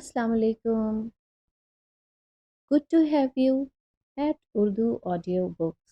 Assalamu alaikum. Good to have you at Urdu Audio Books.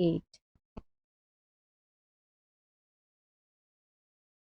8।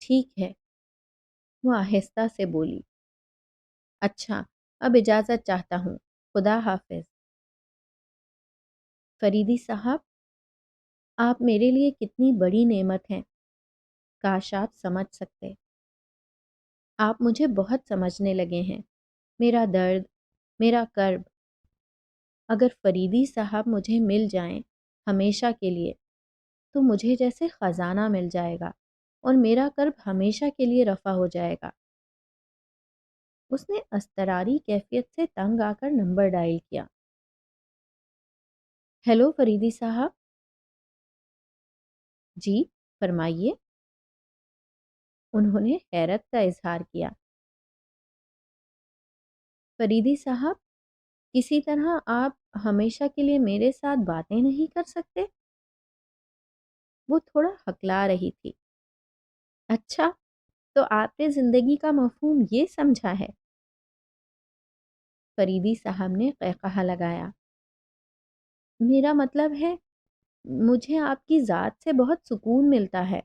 ٹھیک ہے، وہ آہستہ سے بولی۔ اچھا، اب اجازت چاہتا ہوں، خدا حافظ۔ فریدی صاحب، آپ میرے لیے کتنی بڑی نعمت ہیں، کاش آپ سمجھ سکتے۔ آپ مجھے بہت سمجھنے لگے ہیں، میرا درد، میرا کرب۔ اگر فریدی صاحب مجھے مل جائیں ہمیشہ کے لیے تو مجھے جیسے خزانہ مل جائے گا اور میرا کرب ہمیشہ کے لیے رفع ہو جائے گا۔ اس نے اضطراری کیفیت سے تنگ آ کر نمبر ڈائل کیا۔ ہیلو فریدی صاحب۔ جی فرمائیے، انہوں نے حیرت کا اظہار کیا۔ فریدی صاحب، کسی طرح آپ ہمیشہ کے لیے میرے ساتھ باتیں نہیں کر سکتے؟ وہ تھوڑا ہکلا رہی تھی۔ اچھا، تو آپ نے زندگی کا مفہوم یہ سمجھا ہے؟ فریدی صاحب نے قہقہہ لگایا۔ میرا مطلب ہے، مجھے آپ کی ذات سے بہت سکون ملتا ہے،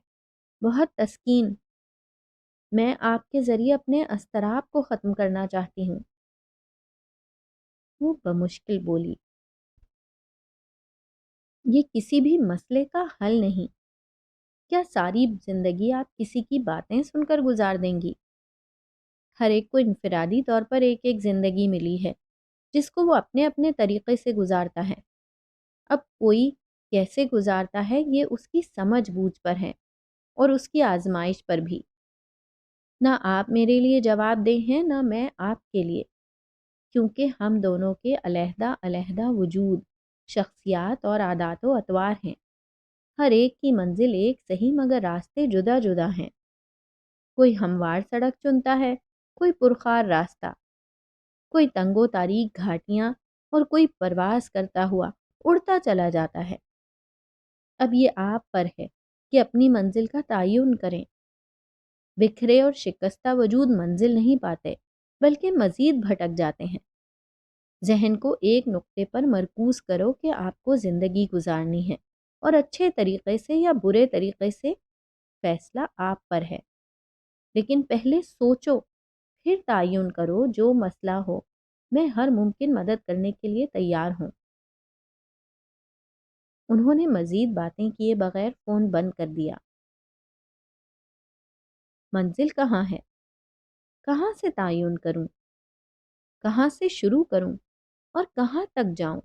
بہت تسکین۔ میں آپ کے ذریعے اپنے اضطراب کو ختم کرنا چاہتی ہوں۔ وہ بمشکل بولی۔ یہ کسی بھی مسئلے کا حل نہیں۔ کیا ساری زندگی آپ کسی کی باتیں سن کر گزار دیں گی؟ ہر ایک کو انفرادی طور پر ایک ایک زندگی ملی ہے جس کو وہ اپنے اپنے طریقے سے گزارتا ہے۔ اب کوئی کیسے گزارتا ہے یہ اس کی سمجھ بوجھ پر ہے اور اس کی آزمائش پر بھی۔ نہ آپ میرے لیے جواب دہ ہیں نہ میں آپ کے لیے، کیونکہ ہم دونوں کے علیحدہ علیحدہ وجود، شخصیات اور عادات و اطوار ہیں۔ ہر ایک کی منزل ایک صحیح مگر راستے جدا جدا ہیں۔ کوئی ہموار سڑک چنتا ہے، کوئی پرخار راستہ، کوئی تنگ و تاریک گھاٹیاں اور کوئی پرواز کرتا ہوا اڑتا چلا جاتا ہے۔ اب یہ آپ پر ہے کہ اپنی منزل کا تعین کریں۔ بکھرے اور شکستہ وجود منزل نہیں پاتے بلکہ مزید بھٹک جاتے ہیں۔ ذہن کو ایک نقطے پر مرکوز کرو کہ آپ کو زندگی گزارنی ہے، اور اچھے طریقے سے یا برے طریقے سے فیصلہ آپ پر ہے۔ لیکن پہلے سوچو، پھر تعین کرو۔ جو مسئلہ ہو، میں ہر ممکن مدد کرنے کے لیے تیار ہوں۔ انہوں نے مزید باتیں کیے بغیر فون بند کر دیا۔ منزل کہاں ہے؟ کہاں سے تعین کروں؟ کہاں سے شروع کروں اور کہاں تک جاؤں؟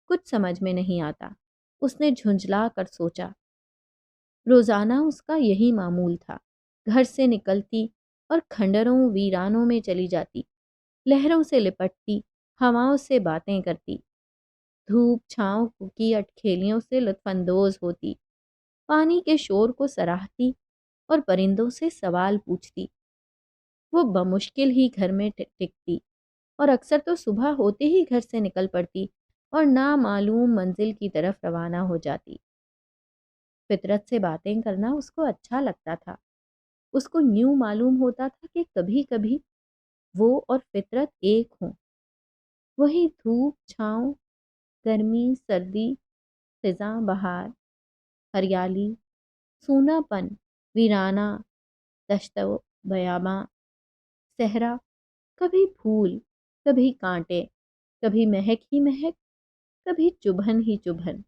کچھ سمجھ میں نہیں آتا۔ اس نے جھنجھلا کر سوچا۔ روزانہ اس کا یہی معمول تھا، گھر سے نکلتی اور کھنڈروں ویرانوں میں چلی جاتی، لہروں سے لپٹتی، ہواؤں سے باتیں کرتی، دھوپ چھاؤں کی اٹکھیلیوں سے لطف اندوز ہوتی، پانی کے شور کو سراہتی اور پرندوں سے سوال پوچھتی۔ وہ بمشکل ہی گھر میں ٹکتی اور اکثر تو صبح ہوتے ہی گھر سے نکل پڑتی اور نامعلوم منزل کی طرف روانہ ہو جاتی۔ فطرت سے باتیں کرنا اس کو اچھا لگتا تھا۔ اس کو یوں معلوم ہوتا تھا کہ کبھی کبھی وہ اور فطرت ایک ہوں۔ وہی دھوپ چھاؤں، گرمی سردی، خزاں بہار، ہریالی، سونا پن، ویرانہ، دشت و بیاباں، صحرا، کبھی پھول، کبھی کانٹے، کبھی مہک ہی مہک، کبھی چبھن ہی چبھن،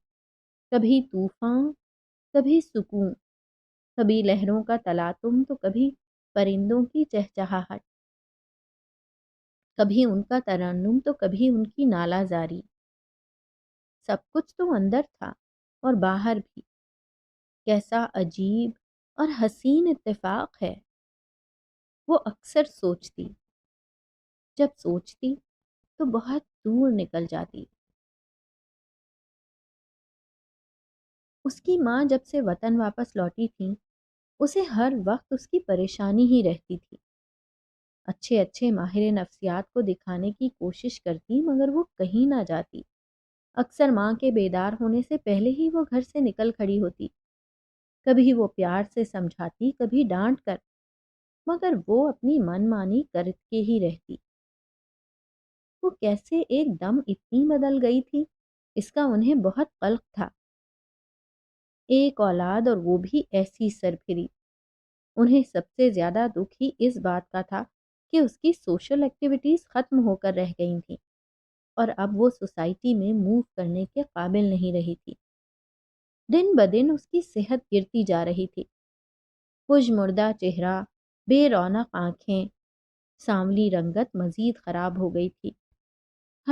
کبھی طوفان، کبھی سکون، کبھی لہروں کا تلاطم تو کبھی پرندوں کی چہچہاہٹ، کبھی ان کا ترنم تو کبھی ان کی نالہ زاری۔ سب کچھ تو اندر تھا اور باہر بھی۔ کیسا عجیب اور حسین اتفاق ہے۔ وہ اکثر سوچتی، جب سوچتی تو بہت دور نکل جاتی۔ اس کی ماں جب سے وطن واپس لوٹی تھیں، اسے ہر وقت اس کی پریشانی ہی رہتی تھی۔ اچھے اچھے ماہر نفسیات کو دکھانے کی کوشش کرتی مگر وہ کہیں نہ جاتی۔ اکثر ماں کے بیدار ہونے سے پہلے ہی وہ گھر سے نکل کھڑی ہوتی۔ کبھی وہ پیار سے سمجھاتی، کبھی ڈانٹ کر، مگر وہ اپنی من مانی کر کے ہی رہتی۔ وہ کیسے ایک دم اتنی بدل گئی تھی، اس کا انہیں بہت قلق تھا۔ ایک اولاد اور وہ بھی ایسی سرپھری۔ انہیں سب سے زیادہ دکھ ہی اس بات کا تھا کہ اس کی سوشل ایکٹیویٹیز ختم ہو کر رہ گئی تھیں اور اب وہ سوسائٹی میں موو کرنے کے قابل نہیں رہی تھی۔ دن بدن اس کی صحت گرتی جا رہی تھی۔ پج مردہ چہرہ، بے رونق آنکھیں، سانولی رنگت مزید خراب ہو گئی تھی۔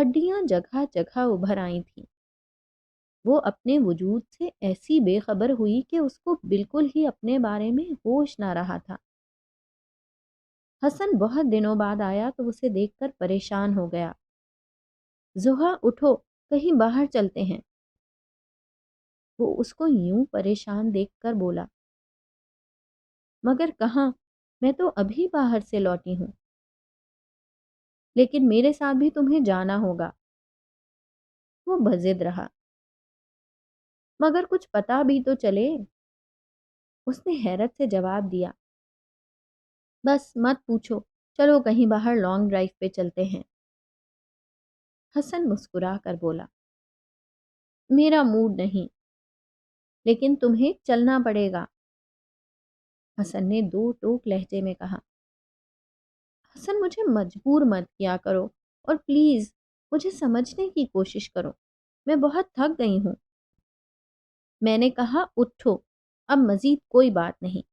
ہڈیاں جگہ جگہ ابھر آئی تھیں۔ وہ اپنے وجود سے ایسی بے خبر ہوئی کہ اس کو بالکل ہی اپنے بارے میں ہوش نہ رہا تھا۔ حسن بہت دنوں بعد آیا تو اسے دیکھ کر پریشان ہو گیا۔ زحا اٹھو، کہیں باہر چلتے ہیں۔ وہ اس کو یوں پریشان دیکھ کر بولا، مگر کہاں، میں تو ابھی باہر سے لوٹی ہوں۔ لیکن میرے ساتھ بھی تمہیں جانا ہوگا۔ وہ بضد رہا۔ مگر کچھ پتا بھی تو چلے۔ اس نے حیرت سے جواب دیا، بس مت پوچھو، چلو کہیں باہر لانگ ڈرائیو پہ چلتے ہیں۔ حسن مسکرا کر بولا، میرا موڈ نہیں، لیکن تمہیں چلنا پڑے گا۔ حسن نے دو ٹوک لہجے میں کہا، حسن مجھے مجبور مت کیا کرو اور پلیز مجھے سمجھنے کی کوشش کرو، میں بہت تھک گئی ہوں۔ میں نے کہا اٹھو، اب مزید کوئی بات نہیں۔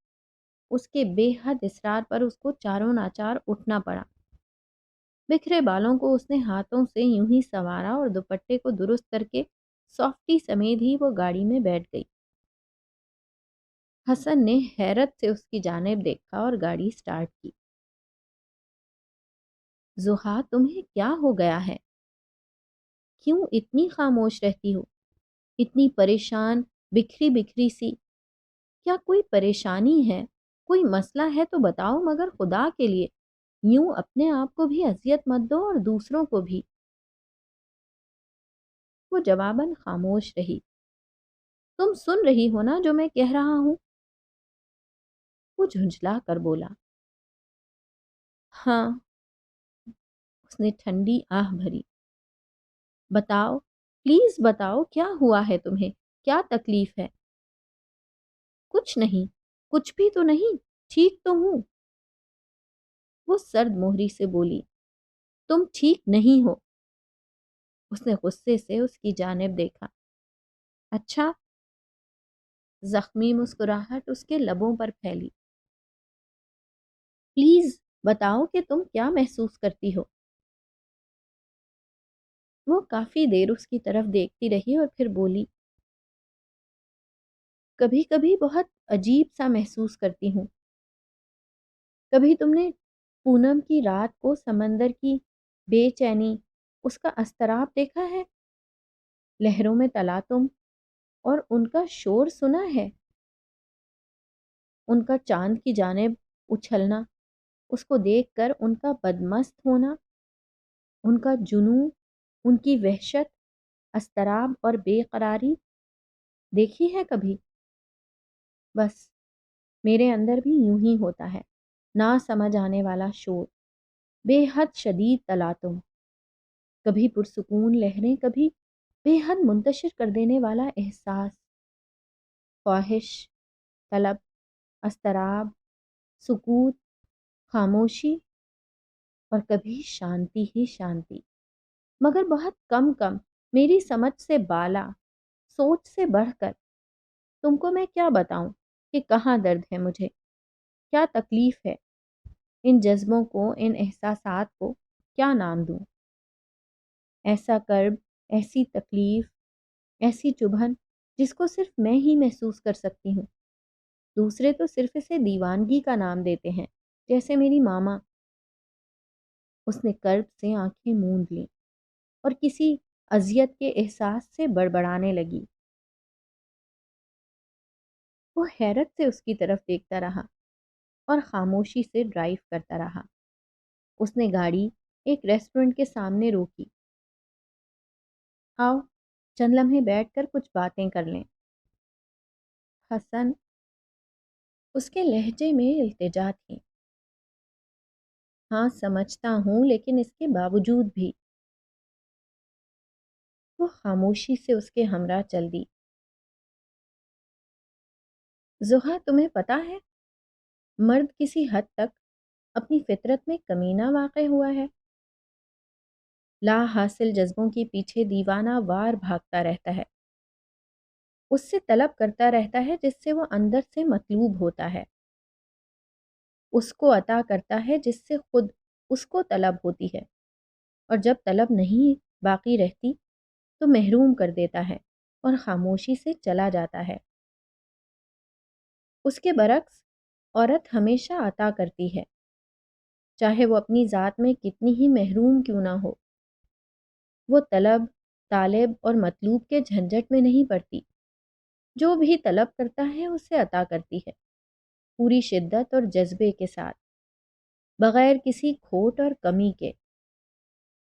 اس کے بے حد اصرار پر اس کو چاروں ناچار اٹھنا پڑا۔ بکھرے بالوں کو اس نے ہاتھوں سے یوں ہی سنوارا اور دوپٹے کو درست کر کے سافٹی سمیت ہی وہ گاڑی میں بیٹھ گئی۔ حسن نے حیرت سے اس کی جانب دیکھا اور گاڑی سٹارٹ کی۔ زحا تمہیں کیا ہو گیا ہے؟ کیوں اتنی خاموش رہتی ہو؟ اتنی پریشان، بکھری بکھری سی؟ کیا کوئی پریشانی ہے؟ کوئی مسئلہ ہے تو بتاؤ، مگر خدا کے لیے یوں اپنے آپ کو بھی اذیت مت دو اور دوسروں کو بھی۔ وہ جواباً خاموش رہی۔ تم سن رہی ہو نا جو میں کہہ رہا ہوں؟ وہ جھنجھلا کر بولا۔ ہاں، اس نے ٹھنڈی آہ بھری۔ بتاؤ، پلیز بتاؤ، کیا ہوا ہے تمہیں؟ کیا تکلیف ہے؟ کچھ نہیں، کچھ بھی تو نہیں، ٹھیک تو ہوں۔ وہ سرد مہری سے بولی، تم ٹھیک نہیں ہو۔ اس نے غصے سے اس کی جانب دیکھا۔ اچھا؟ زخمی مسکراہٹ اس کے لبوں پر پھیلی۔ پلیز بتاؤ کہ تم کیا محسوس کرتی ہو۔ وہ کافی دیر اس کی طرف دیکھتی رہی اور پھر بولی، کبھی کبھی بہت عجیب سا محسوس کرتی ہوں۔ کبھی تم نے پونم کی رات کو سمندر کی بے چینی، اس کا اضطراب دیکھا ہے؟ لہروں میں تلاطم اور ان کا شور سنا ہے؟ ان کا چاند کی جانب اچھلنا، اس کو دیکھ کر ان کا بدمست ہونا، ان کا جنون، ان کی وحشت، اضطراب اور بے قراری دیکھی ہے کبھی؟ بس میرے اندر بھی یوں ہی ہوتا ہے، نہ سمجھ آنے والا شور، بے حد شدید تلاطم، کبھی پرسکون لہریں، کبھی بے حد منتشر کر دینے والا احساس، خواہش، طلب، اضطراب، سکوت، خاموشی، اور کبھی شانتی ہی شانتی، مگر بہت کم کم، میری سمجھ سے بالا، سوچ سے بڑھ کر۔ تم کو میں کیا بتاؤں کہ کہاں درد ہے مجھے، کیا تکلیف ہے؟ ان جذبوں کو، ان احساسات کو کیا نام دوں؟ ایسا کرب، ایسی تکلیف، ایسی چبھن جس کو صرف میں ہی محسوس کر سکتی ہوں۔ دوسرے تو صرف اسے دیوانگی کا نام دیتے ہیں، جیسے میری ماما۔ اس نے کرب سے آنکھیں موند لیں اور کسی اذیت کے احساس سے بڑبڑانے لگی۔ وہ حیرت سے اس کی طرف دیکھتا رہا اور خاموشی سے ڈرائیو کرتا رہا۔ اس نے گاڑی ایک ریسٹورنٹ کے سامنے روکی۔ آؤ چند لمحے بیٹھ کر کچھ باتیں کر لیں۔ حسن، اس کے لہجے میں التجا تھی۔ ہاں سمجھتا ہوں، لیکن اس کے باوجود بھی۔ وہ خاموشی سے اس کے ہمراہ چل دی۔ زحا تمہیں پتا ہے مرد کسی حد تک اپنی فطرت میں کمینہ واقع ہوا ہے، لا حاصل جذبوں کے پیچھے دیوانہ وار بھاگتا رہتا ہے، اس سے طلب کرتا رہتا ہے جس سے وہ اندر سے مطلوب ہوتا ہے، اس کو عطا کرتا ہے جس سے خود اس کو طلب ہوتی ہے، اور جب طلب نہیں باقی رہتی تو محروم کر دیتا ہے اور خاموشی سے چلا جاتا ہے۔ اس کے برعکس عورت ہمیشہ عطا کرتی ہے، چاہے وہ اپنی ذات میں کتنی ہی محروم کیوں نہ ہو۔ وہ طلب، طالب اور مطلوب کے جھنجٹ میں نہیں پڑتی، جو بھی طلب کرتا ہے اسے عطا کرتی ہے، پوری شدت اور جذبے کے ساتھ، بغیر کسی کھوٹ اور کمی کے۔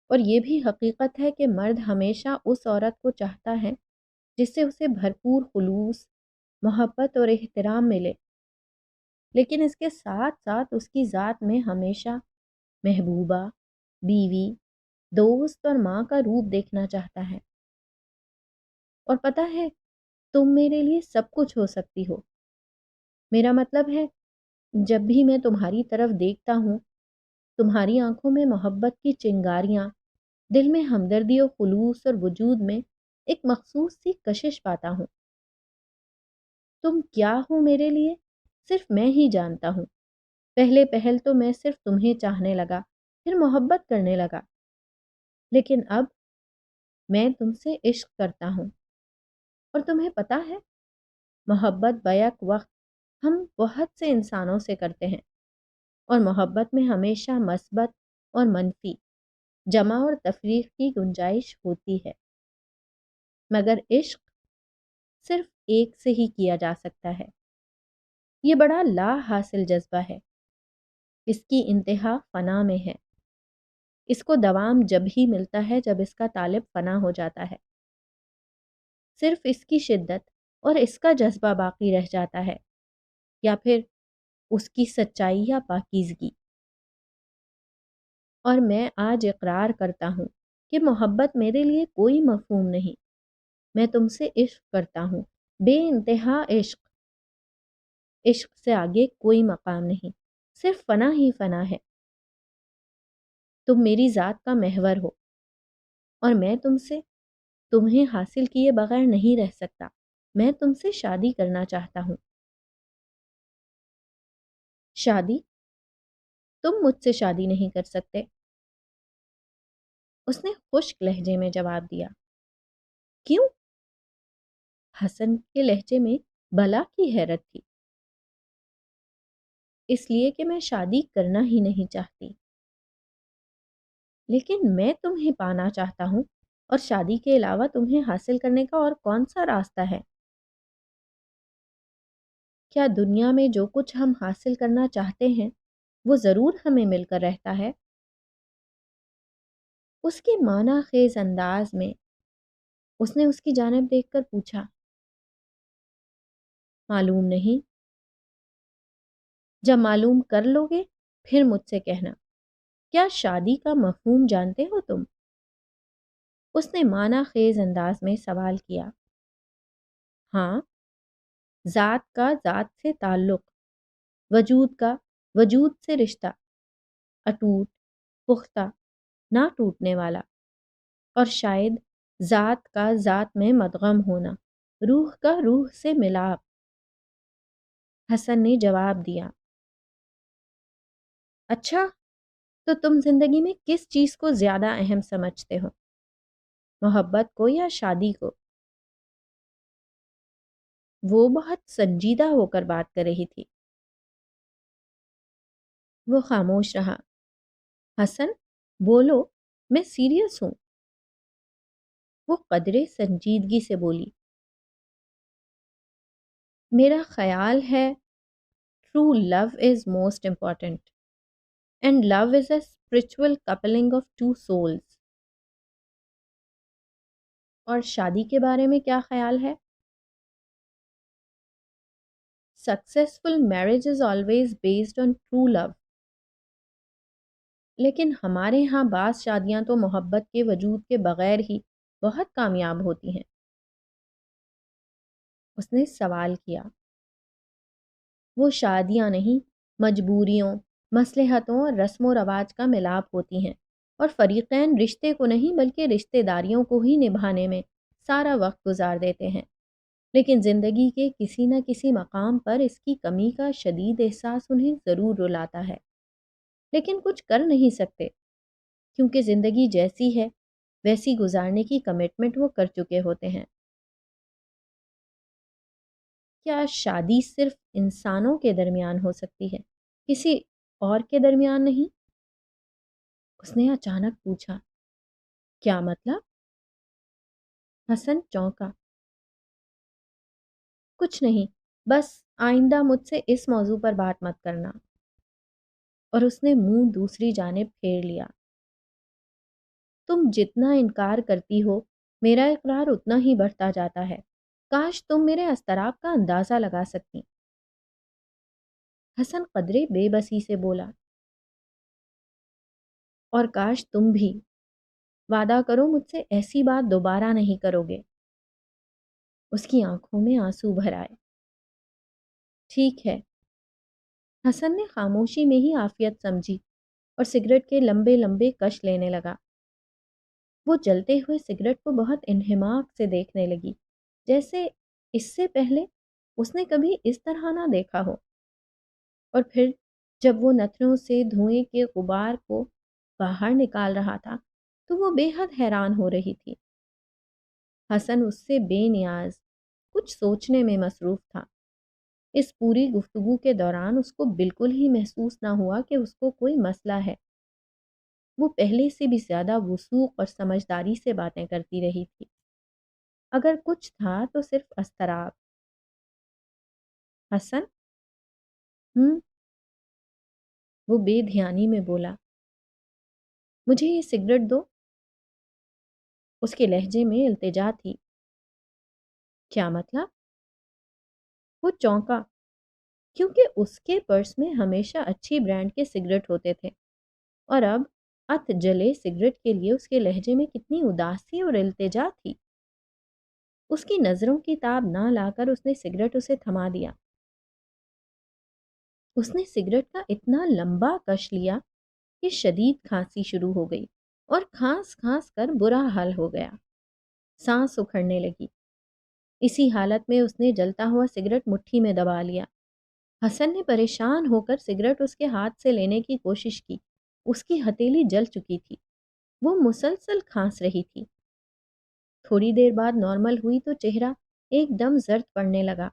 اور یہ بھی حقیقت ہے کہ مرد ہمیشہ اس عورت کو چاہتا ہے جس سے اسے بھرپور خلوص، محبت اور احترام ملے، لیکن اس کے ساتھ ساتھ اس کی ذات میں ہمیشہ محبوبہ، بیوی، دوست اور ماں کا روپ دیکھنا چاہتا ہے۔ اور پتہ ہے، تم میرے لیے سب کچھ ہو سکتی ہو، میرا مطلب ہے جب بھی میں تمہاری طرف دیکھتا ہوں، تمہاری آنکھوں میں محبت کی چنگاریاں، دل میں ہمدردی و خلوص اور وجود میں ایک مخصوص سی کشش پاتا ہوں۔ تم کیا ہو میرے لیے صرف میں ہی جانتا ہوں۔ پہلے پہل تو میں صرف تمہیں چاہنے لگا، پھر محبت کرنے لگا، لیکن اب میں تم سے عشق کرتا ہوں۔ اور تمہیں پتہ ہے، محبت بیک وقت ہم بہت سے انسانوں سے کرتے ہیں، اور محبت میں ہمیشہ مثبت اور منفی، جمع اور تفریق کی گنجائش ہوتی ہے، مگر عشق صرف ایک سے ہی کیا جا سکتا ہے۔ یہ بڑا لا حاصل جذبہ ہے، اس کی انتہا فنا میں ہے، اس کو دوام جب ہی ملتا ہے جب اس کا طالب فنا ہو جاتا ہے، صرف اس کی شدت اور اس کا جذبہ باقی رہ جاتا ہے، یا پھر اس کی سچائی یا پاکیزگی۔ اور میں آج اقرار کرتا ہوں کہ محبت میرے لیے کوئی مفہوم نہیں، میں تم سے عشق کرتا ہوں، بے انتہا عشق۔ عشق سے آگے کوئی مقام نہیں، صرف فنا ہی فنا ہے۔ تم میری ذات کا محور ہو، اور میں تمہیں حاصل کیے بغیر نہیں رہ سکتا۔ میں تم سے شادی کرنا چاہتا ہوں۔ شادی؟ تم مجھ سے شادی نہیں کر سکتے، اس نے خشک لہجے میں جواب دیا۔ کیوں؟ حسن کے لہجے میں بلا کی حیرت تھی۔ اس لیے کہ میں شادی کرنا ہی نہیں چاہتی، لیکن میں تمہیں پانا چاہتا ہوں، اور شادی کے علاوہ تمہیں حاصل کرنے کا اور کون سا راستہ ہے؟ کیا دنیا میں جو کچھ ہم حاصل کرنا چاہتے ہیں وہ ضرور ہمیں مل کر رہتا ہے؟ اس کے معنی خیز انداز میں اس نے اس کی جانب دیکھ کر پوچھا، معلوم نہیں، جب معلوم کر لو گے پھر مجھ سے کہنا۔ کیا شادی کا مفہوم جانتے ہو تم؟ اس نے معنی خیز انداز میں سوال کیا۔ ہاں، ذات کا ذات سے تعلق، وجود کا وجود سے رشتہ، اٹوٹ، پختہ، نہ ٹوٹنے والا، اور شاید ذات کا ذات میں مدغم ہونا، روح کا روح سے ملاپ۔ حسن نے جواب دیا۔ اچھا، تو تم زندگی میں کس چیز کو زیادہ اہم سمجھتے ہو، محبت کو یا شادی کو؟ وہ بہت سنجیدہ ہو کر بات کر رہی تھی۔ وہ خاموش رہا۔ حسن، بولو، میں سیریس ہوں۔ وہ قدرے سنجیدگی سے بولی۔ میرا خیال ہے true love is most important and love is a spiritual coupling of two souls۔ اور شادی کے بارے میں کیا خیال ہے؟ Successful marriage is always based on true love۔ لیکن ہمارے ہاں بعض شادیاں تو محبت کے وجود کے بغیر ہی بہت کامیاب ہوتی ہیں۔ اس نے سوال کیا۔ وہ شادیاں نہیں، مجبوریوں، مصلحتوں اور رسم و رواج کا ملاپ ہوتی ہیں، اور فریقین رشتے کو نہیں بلکہ رشتے داریوں کو ہی نبھانے میں سارا وقت گزار دیتے ہیں۔ لیکن زندگی کے کسی نہ کسی مقام پر اس کی کمی کا شدید احساس انہیں ضرور رلاتا ہے، لیکن کچھ کر نہیں سکتے، کیونکہ زندگی جیسی ہے ویسی گزارنے کی کمٹمنٹ وہ کر چکے ہوتے ہیں۔ کیا شادی صرف انسانوں کے درمیان ہو سکتی ہے، کسی اور کے درمیان نہیں؟ اس نے اچانک پوچھا۔ کیا مطلب؟ حسن چونکا۔ کچھ نہیں، بس آئندہ مجھ سے اس موضوع پر بات مت کرنا۔ اور اس نے منہ دوسری جانب پھیر لیا۔ تم جتنا انکار کرتی ہو میرا اقرار اتنا ہی بڑھتا جاتا ہے، کاش تم میرے اضطراب کا اندازہ لگا سکتی۔ حسن قدرے بے بسی سے بولا، اور کاش تم بھی۔ وعدہ کرو مجھ سے ایسی بات دوبارہ نہیں کرو گے۔ اس کی آنکھوں میں آنسو بھر آئے۔ ٹھیک ہے۔ حسن نے خاموشی میں ہی عافیت سمجھی اور سگریٹ کے لمبے لمبے کش لینے لگا۔ وہ جلتے ہوئے سگریٹ کو بہت انہماک سے دیکھنے لگی، جیسے اس سے پہلے اس نے کبھی اس طرح نہ دیکھا ہو۔ اور پھر جب وہ نتھنوں سے دھوئیں کے غبار کو باہر نکال رہا تھا تو وہ بے حد حیران ہو رہی تھی۔ حسن اس سے بے نیاز کچھ سوچنے میں مصروف تھا۔ اس پوری گفتگو کے دوران اس کو بالکل ہی محسوس نہ ہوا کہ اس کو کوئی مسئلہ ہے۔ وہ پہلے سے بھی زیادہ وثوق اور سمجھداری سے باتیں کرتی رہی تھی۔ اگر کچھ تھا تو صرف اضطراب۔ حسن؟ وہ بے دھیانی میں بولا۔ مجھے یہ سگریٹ دو۔ اس کے لہجے میں التجا تھی۔ کیا مطلب؟ وہ چونکا، کیونکہ اس کے پرس میں ہمیشہ اچھی برانڈ کے سگریٹ ہوتے تھے، اور اب اتھ جلے سگریٹ کے لیے اس کے لہجے میں کتنی اداسی اور التجا تھی۔ اس کی نظروں کی تاب نہ لا کر اس نے سگریٹ اسے تھما دیا۔ اس نے سگریٹ کا اتنا لمبا کش لیا کہ شدید کھانسی شروع ہو گئی اور کھانس کھانس کر برا حال ہو گیا۔ سانس اکھڑنے لگی۔ اسی حالت میں اس نے جلتا ہوا سگریٹ مٹھی میں دبا لیا۔ حسن نے پریشان ہو کر سگریٹ اس کے ہاتھ سے لینے کی کوشش کی۔ اس کی ہتھیلی جل چکی تھی۔ وہ مسلسل کھانس رہی تھی۔ تھوڑی دیر بعد نارمل ہوئی تو چہرہ ایک دم زرد پڑنے لگا۔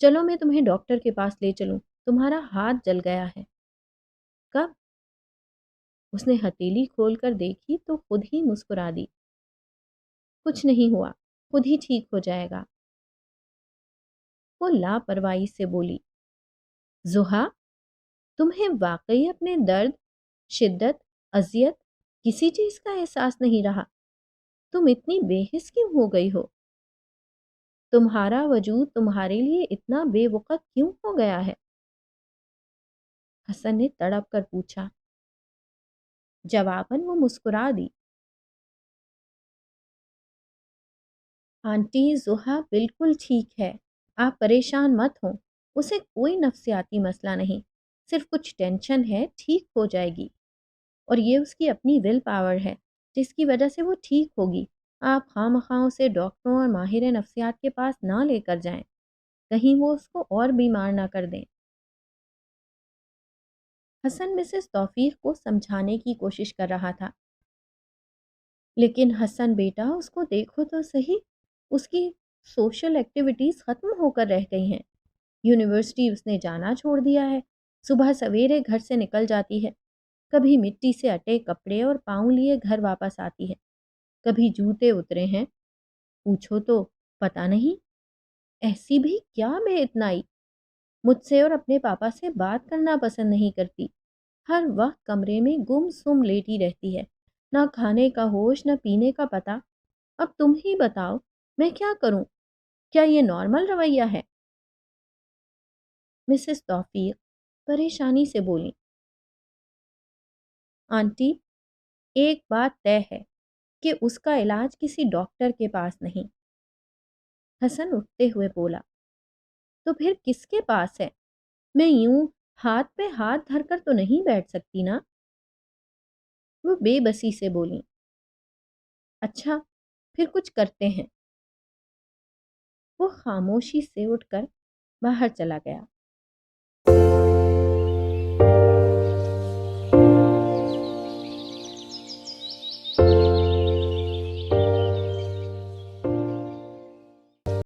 چلو میں تمہیں ڈاکٹر کے پاس لے چلوں، تمہارا ہاتھ جل گیا ہے۔ کب؟ اس نے ہتھیلی کھول کر دیکھی تو خود ہی مسکرا دی۔ کچھ نہیں ہوا، خود ہی ٹھیک ہو جائے گا۔ وہ لاپرواہی سے بولی۔ زحا، تمہیں واقعی اپنے درد، شدت، اذیت کسی چیز کا احساس نہیں رہا؟ تم اتنی بے حس کیوں ہو گئی ہو؟ تمہارا وجود تمہارے لیے اتنا بے وقت کیوں ہو گیا ہے؟ حسن نے تڑپ کر پوچھا۔ جواباً وہ مسکرا دی۔ آنٹی، زحا بالکل ٹھیک ہے، آپ پریشان مت ہوں، اسے کوئی نفسیاتی مسئلہ نہیں، صرف کچھ ٹینشن ہے، ٹھیک ہو جائے گی، اور یہ اس کی اپنی ول پاور ہے جس کی وجہ سے وہ ٹھیک ہوگی۔ آپ خواہ مخواہ اسے ڈاکٹروں اور ماہر نفسیات کے پاس نہ لے کر جائیں، کہیں وہ اس کو اور بیمار نہ کر دیں۔ حسن مسز توفیق کو سمجھانے کی کوشش کر رہا تھا، لیکن حسن بیٹا اس کو دیکھو تو صحیح، اس کی سوشل ایکٹیویٹیز ختم ہو کر رہ گئی ہیں۔ یونیورسٹی اس نے جانا چھوڑ دیا ہے، صبح سویرے گھر سے نکل جاتی ہے، کبھی مٹی سے اٹے کپڑے اور پاؤں لیے گھر واپس آتی ہے، کبھی جوتے اترے ہیں، پوچھو تو پتہ نہیں۔ ایسی بھی کیا بے اتنائی، مجھ سے اور اپنے پاپا سے بات کرنا پسند نہیں کرتی، ہر وقت کمرے میں گم سم لیٹی رہتی ہے، نہ کھانے کا ہوش نہ پینے کا پتہ۔ اب تم ہی بتاؤ میں کیا کروں؟ کیا یہ نارمل رویہ ہے؟ مسز توفیق پریشانی سے بولی۔ آنٹی، ایک بات طے ہے کہ اس کا علاج کسی ڈاکٹر کے پاس نہیں۔ حسن اٹھتے ہوئے بولا۔ تو پھر کس کے پاس ہے؟ میں یوں ہاتھ پہ ہاتھ دھر کر تو نہیں بیٹھ سکتی نا، وہ بے بسی سے بولی۔ اچھا پھر کچھ کرتے ہیں۔ وہ خاموشی سے اٹھ کر باہر چلا گیا۔